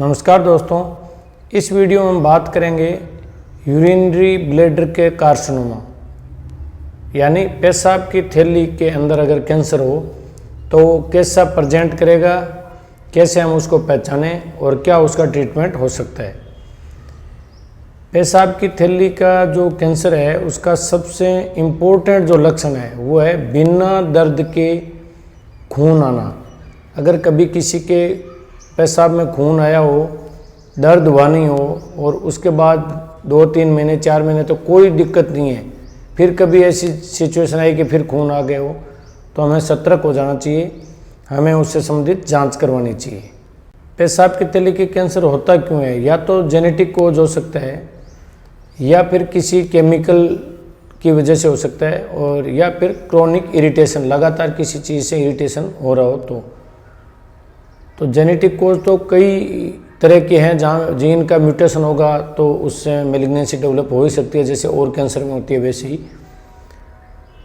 नमस्कार दोस्तों, इस वीडियो में हम बात करेंगे यूरिनरी ब्लैडर के कार्सिनोमा, यानी पेशाब की थैली के अंदर अगर कैंसर हो तो कैसा प्रेजेंट करेगा, कैसे हम उसको पहचानें और क्या उसका ट्रीटमेंट हो सकता है। पेशाब की थैली का जो कैंसर है उसका सबसे इम्पोर्टेंट जो लक्षण है वो है बिना दर्द के खून आना। अगर कभी किसी के पेशाब में खून आया हो, दर्द हुआ नहीं हो और उसके बाद 2-3 महीने 4 महीने तो कोई दिक्कत नहीं है, फिर कभी ऐसी सिचुएशन आई कि फिर खून आ गए हो तो हमें सतर्क हो जाना चाहिए, हमें उससे संबंधित जांच करवानी चाहिए। पेशाब की थैली के कैंसर होता क्यों है? या तो जेनेटिक कोज हो सकता है, या फिर किसी केमिकल की वजह से हो सकता है, और या फिर क्रोनिक इरिटेशन, लगातार किसी चीज़ से इरिटेशन हो रहा हो तो जेनेटिक कोज तो कई तरह के हैं। जहाँ जीन का म्यूटेशन होगा तो उससे मेलिग्नेंसी डेवलप हो ही सकती है, जैसे और कैंसर में होती है वैसे ही।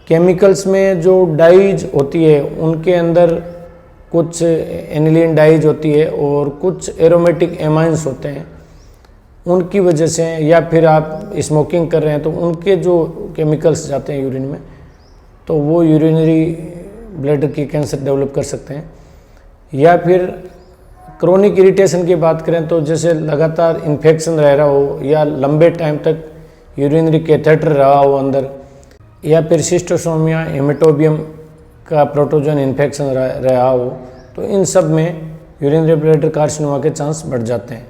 केमिकल्स में जो डाइज होती है उनके अंदर कुछ एनिलीन डाइज होती है और कुछ एरोमेटिक एमाइंस होते हैं, उनकी वजह से, या फिर आप स्मोकिंग कर रहे हैं तो उनके जो केमिकल्स जाते हैं यूरिन में तो वो यूरिनरी ब्लैडर की कैंसर डेवलप कर सकते हैं। या फिर क्रोनिक इरिटेशन की बात करें तो जैसे लगातार इन्फेक्शन रह रहा हो, या लंबे टाइम तक यूरिनरी कैथेटर रहा हो अंदर, या फिर सिस्टोसोमिया हेमेटोबियम का प्रोटोजोन इन्फेक्शन रहा हो, तो इन सब में यूरिनरी ब्लैडर कार्सिनोमा के चांस बढ़ जाते हैं।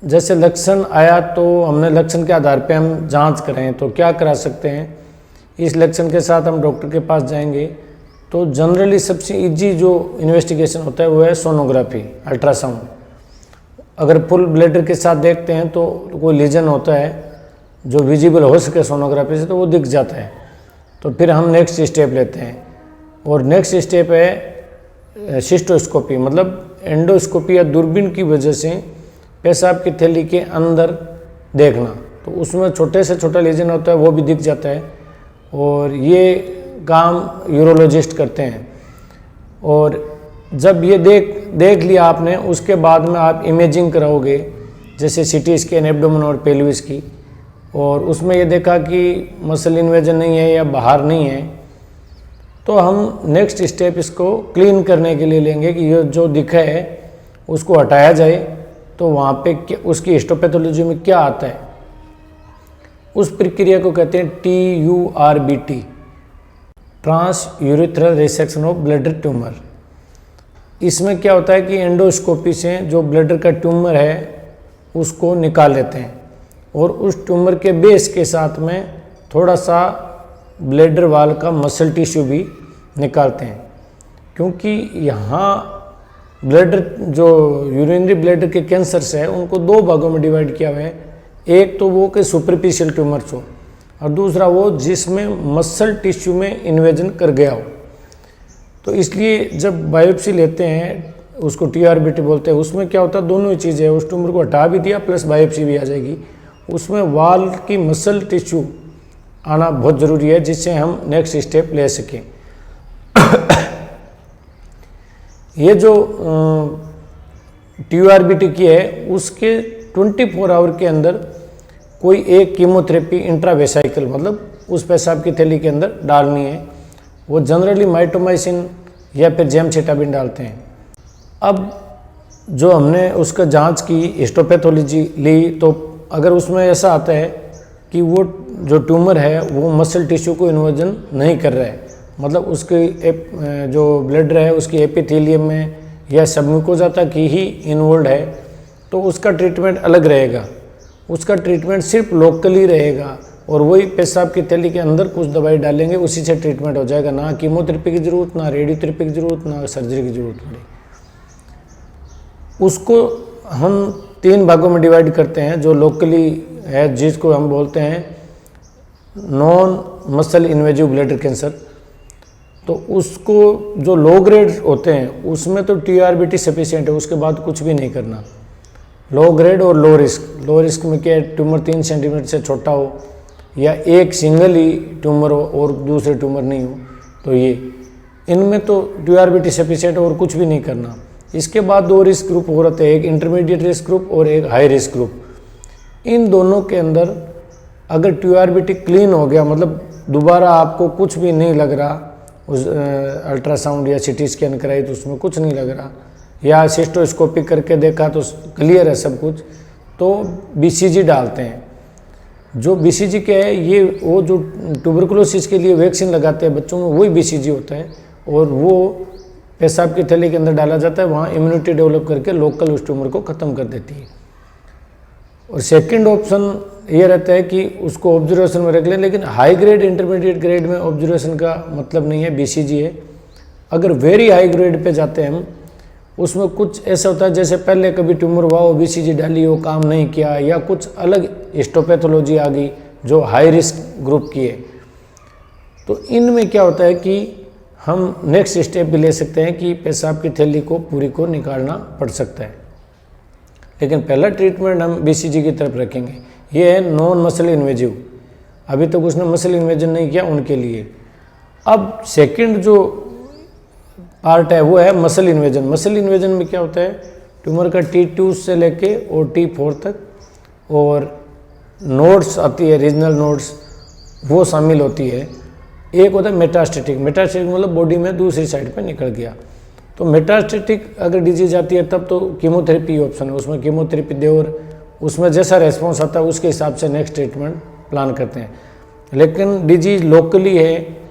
जैसे लक्षण आया तो हमने लक्षण के आधार पे हम जांच करें तो क्या करा सकते हैं। इस लक्षण के साथ हम डॉक्टर के पास जाएंगे तो जनरली सबसे इजी जो इन्वेस्टिगेशन होता है वो है सोनोग्राफी, अल्ट्रासाउंड। अगर फुल ब्लैडर के साथ देखते हैं तो कोई लीजन होता है जो विजिबल हो सके सोनोग्राफी से तो वो दिख जाता है, तो फिर हम नेक्स्ट स्टेप लेते हैं। और नेक्स्ट स्टेप है सिस्टोस्कोपी, मतलब एंडोस्कोपी या दूरबीन की वजह से पेशाब की थैली के अंदर देखना, तो उसमें छोटे से छोटा लीजन होता है वो भी दिख जाता है, और ये काम यूरोलॉजिस्ट करते हैं। और जब ये देख लिया आपने, उसके बाद में आप इमेजिंग कराओगे, जैसे सीटी स्कैन एब्डोमेन और पेल्विस की, और उसमें ये देखा कि मसल इन्वेजन नहीं है या बाहर नहीं है, तो हम नेक्स्ट स्टेप इसको क्लीन करने के लिए लेंगे कि ये जो दिखा है उसको हटाया जाए। तो वहाँ पे उसकी हिस्टोपैथोलॉजी में क्या आता है, उस प्रक्रिया को कहते हैं TURBT, transurethral resection of bladder tumour. इसमें क्या होता है कि एंडोस्कोपी से जो ब्लैडर का ट्यूमर है उसको निकाल लेते हैं, और उस ट्यूमर के बेस के साथ में थोड़ा सा ब्लैडर वाल का मसल टिश्यू भी निकालते हैं, क्योंकि यहाँ ब्लैडर जो यूरिनरी ब्लैडर के कैंसर्स है उनको 2 भागों में डिवाइड किया हुआ है। एक तो वो कि सुपरफिशियल ट्यूमर्स हो, और दूसरा वो जिसमें मसल टिश्यू में इन्वेजन कर गया हो। तो इसलिए जब बायोप्सी लेते हैं, उसको TURBT बोलते हैं, उसमें क्या होता है दोनों ही चीज़ें, उस ट्यूमर को हटा भी दिया प्लस बायोप्सी भी आ जाएगी। उसमें वाल की मसल टिश्यू आना बहुत ज़रूरी है जिससे हम नेक्स्ट स्टेप ले सकें। ये जो TURBT की है उसके 24 आवर के अंदर कोई एक कीमोथेरेपी इंट्रावेसाइकल, मतलब उस पेशाब की थैली के अंदर डालनी है। वो जनरली माइटोमाइसिन या फिर जेमसिटाबिन डालते हैं। अब जो हमने उसका जांच की, हिस्टोपैथोलॉजी ली, तो अगर उसमें ऐसा आता है कि वो जो ट्यूमर है वो मसल टिश्यू को इन्वर्जन नहीं कर रहा है, मतलब उसके जो ब्लैडर है उसकी एपिथेलियम में या सबम्यूकोजा तक ही इन्वॉल्व है, तो उसका ट्रीटमेंट अलग रहेगा। उसका ट्रीटमेंट सिर्फ लोकली रहेगा, और वही पेशाब की थैली के अंदर कुछ दवाई डालेंगे, उसी से ट्रीटमेंट हो जाएगा। ना कीमोथेरेपी की ज़रूरत, ना रेडियोथेरेपी की ज़रूरत, ना सर्जरी की ज़रूरत पड़ेगी। उसको हम 3 भागों में डिवाइड करते हैं। जो लोकली है जिसको हम बोलते हैं non muscle invasive bladder cancer, तो उसको जो लो ग्रेड होते हैं उसमें तो TURBT सफिशिएंट है, उसके बाद कुछ भी नहीं करना। लो ग्रेड और लो रिस्क में क्या है, ट्यूमर 3 सेंटीमीटर से छोटा हो, या एक सिंगल ही ट्यूमर हो और दूसरे ट्यूमर नहीं हो, तो ये इनमें तो TURBT सफिशिएंट और कुछ भी नहीं करना। इसके बाद दो रिस्क ग्रुप हो रहते हैं, एक इंटरमीडिएट रिस्क ग्रुप और एक हाई रिस्क ग्रुप। इन दोनों के अंदर अगर TURBT क्लीन हो गया, मतलब दोबारा आपको कुछ भी नहीं लग रहा, उस अल्ट्रासाउंड या CT स्कैन कराई तो उसमें कुछ नहीं लग रहा, या सिस्टोस्कोपी करके देखा तो क्लियर है सब कुछ, तो BCG डालते हैं। जो BCG क्या है, ये वो जो ट्यूबरकुलोसिस के लिए वैक्सीन लगाते हैं बच्चों में, वही BCG होता है, और वो पेशाब की थैली के अंदर डाला जाता है, वहाँ इम्यूनिटी डेवलप करके लोकल उस ट्यूमर को ख़त्म कर देती है। और सेकंड ऑप्शन ये रहता है कि उसको ऑब्जर्वेशन में रख लें, लेकिन हाई ग्रेड इंटरमीडिएट ग्रेड में ऑब्जर्वेशन का मतलब नहीं है, BCG है। अगर वेरी हाई ग्रेड पे जाते हैं हम, उसमें कुछ ऐसा होता है जैसे पहले कभी ट्यूमर हुआ हो, BCG डाली हो, काम नहीं किया, या कुछ अलग हिस्टोपैथोलॉजी आ गई जो हाई रिस्क ग्रुप की है, तो इनमें क्या होता है कि हम नेक्स्ट स्टेप भी ले सकते हैं कि पेशाब की थैली को पूरी को निकालना पड़ सकता है। लेकिन पहला ट्रीटमेंट हम BCG की तरफ रखेंगे। ये है नॉन मसल इन्वेजिव, अभी तक उसने मसल इन्वेजन नहीं किया उनके लिए। अब सेकंड जो पार्ट है वो है मसल इन्वेजन। मसल इन्वेजन में क्या होता है, ट्यूमर का T2 से लेके और T4 तक, और नोड्स आती है, रीजनल नोड्स, वो शामिल होती है। एक होता है मेटास्टेटिक, मेटास्टेटिक मतलब बॉडी में दूसरी साइड पे निकल गया। तो मेटास्टेटिक अगर डिजीज आती है तब तो कीमोथेरेपी ऑप्शन है, उसमें कीमोथेरेपी दे और उसमें जैसा रेस्पॉन्स आता है उसके हिसाब से नेक्स्ट ट्रीटमेंट प्लान करते हैं। लेकिन डिजीज लोकली है,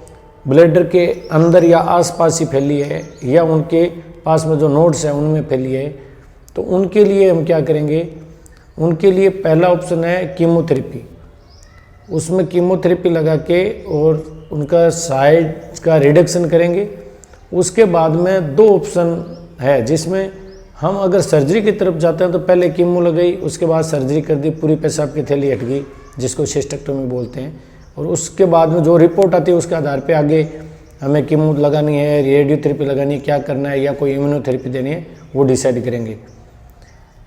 ब्लैडर के अंदर या आसपास ही फैली है, या उनके पास में जो नोड्स हैं उनमें फैली है, तो उनके लिए हम क्या करेंगे, उनके लिए पहला ऑप्शन है कीमोथेरेपी। उसमें कीमोथेरेपी लगा के और उनका साइड का रिडक्शन करेंगे। उसके बाद में दो ऑप्शन है जिसमें हम अगर सर्जरी की तरफ जाते हैं तो पहले कीमो लगाई, उसके बाद सर्जरी कर दी, पूरी पेशाब की थैली हट गई, जिसको सिस्टेक्टोमी बोलते हैं, और उसके बाद में जो रिपोर्ट आती है उसके आधार पे आगे हमें कीमो लगानी है, रेडियोथेरेपी लगानी है, क्या करना है, या कोई इम्यूनोथेरेपी देनी है, वो डिसाइड करेंगे।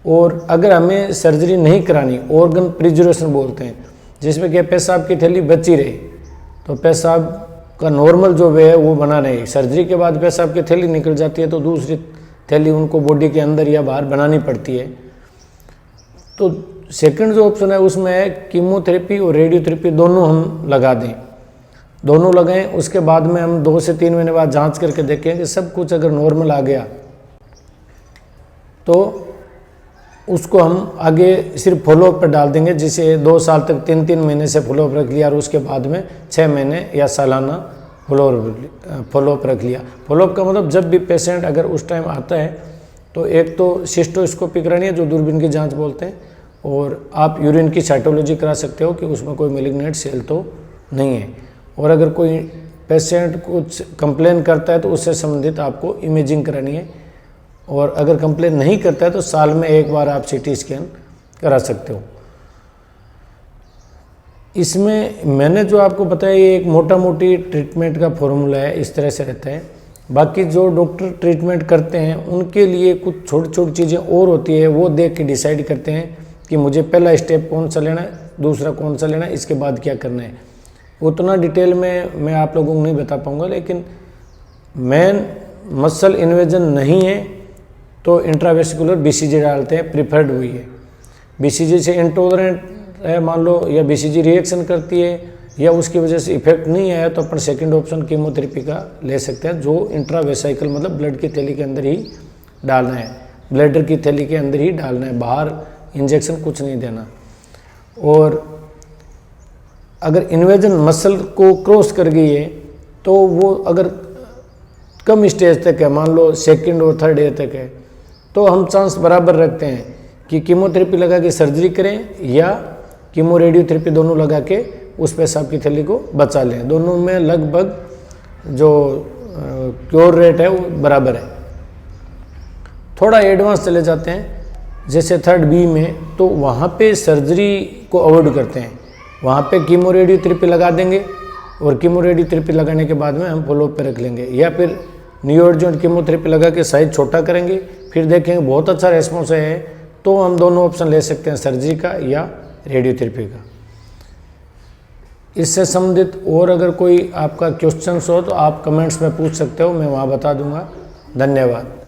और अगर हमें सर्जरी नहीं करानी, ऑर्गन प्रिजर्वेशन बोलते हैं, जिसमें क्या पेशाब की थैली बची रहे, तो पेशाब का नॉर्मल जो वे है वो बना रहे। सर्जरी के बाद पेशाब की थैली निकल जाती है तो दूसरी थैली उनको बॉडी के अंदर या बाहर बनानी पड़ती है। तो सेकंड जो ऑप्शन है उसमें है कीमोथेरेपी और रेडियोथेरेपी दोनों हम लगा दें, दोनों लगाएं। उसके बाद में हम 2 से 3 महीने बाद जांच करके देखें कि सब कुछ अगर नॉर्मल आ गया तो उसको हम आगे सिर्फ फॉलोअप पर डाल देंगे, जिसे 2 साल तक 3-3 महीने से फॉलोअप रख लिया, और उसके बाद में 6 महीने या सालाना फॉलोअप रख लिया। फॉलोअप का मतलब जब भी पेशेंट अगर उस टाइम आता है तो एक तो सिस्टोस्कोपी करानी है जो दूरबीन की जांच बोलते हैं, और आप यूरिन की साइटोलॉजी करा सकते हो कि उसमें कोई मैलिग्नेंट सेल तो नहीं है। और अगर कोई पेशेंट कुछ कंप्लेन करता है तो उससे संबंधित आपको इमेजिंग करानी है, और अगर कंप्लेन नहीं करता है तो साल में एक बार आप CT स्कैन करा सकते हो। इसमें मैंने जो आपको बताया ये एक मोटा मोटी ट्रीटमेंट का फॉर्मूला है, इस तरह से रहता है। बाकी जो डॉक्टर ट्रीटमेंट करते हैं उनके लिए कुछ छोटी छोटी चीज़ें और होती है, वो देख के डिसाइड करते हैं कि मुझे पहला स्टेप कौन सा लेना है, दूसरा कौन सा लेना है, इसके बाद क्या करना है। उतना डिटेल में मैं आप लोगों को नहीं बता पाऊँगा, लेकिन मेन मसल इन्वेजन नहीं है तो इंट्रावेस्कुलर BCG डालते हैं, प्रिफर्ड हुई है। BCG से इंटॉलरेंट है मान लो, या BCG रिएक्शन करती है, या उसकी वजह से इफेक्ट नहीं आया तो अपन सेकंड ऑप्शन कीमोथेरेपी का ले सकते हैं, जो इंट्रावेसाइकल मतलब ब्लड की थैली के अंदर ही डालना है, ब्लैडर की थैली के अंदर ही डालना है, बाहर इंजेक्शन कुछ नहीं देना। और अगर इन्वेजन मसल को क्रॉस कर गई है तो वो अगर कम स्टेज तक है, मान लो सेकंड और थर्ड ईयर तक है, तो हम चांस बराबर रखते हैं कि कीमोथेरेपी लगा के सर्जरी करें या कीमो रेडियोथेरेपी दोनों लगा के उस पेशाब की थैली को बचा लें। दोनों में लगभग जो क्योर रेट है वो बराबर है। थोड़ा एडवांस चले जाते हैं जैसे थर्ड B में, तो वहाँ पे सर्जरी को अवॉइड करते हैं, वहाँ पे कीमो रेडियोथेरेपी लगा देंगे, और कीमो रेडियोथेरेपी लगाने के बाद में हम फॉलोअप पे रख लेंगे, या फिर न्यूअर्जेंट कीमोथेरेपी लगा के साइज छोटा करेंगे, फिर देखेंगे बहुत अच्छा रेस्पॉन्स है तो हम दोनों ऑप्शन ले सकते हैं, सर्जरी का या रेडियोथेरेपी का। इससे संबंधित और अगर कोई आपका क्वेश्चन हो तो आप कमेंट्स में पूछ सकते हो, मैं वहाँ बता दूंगा। धन्यवाद।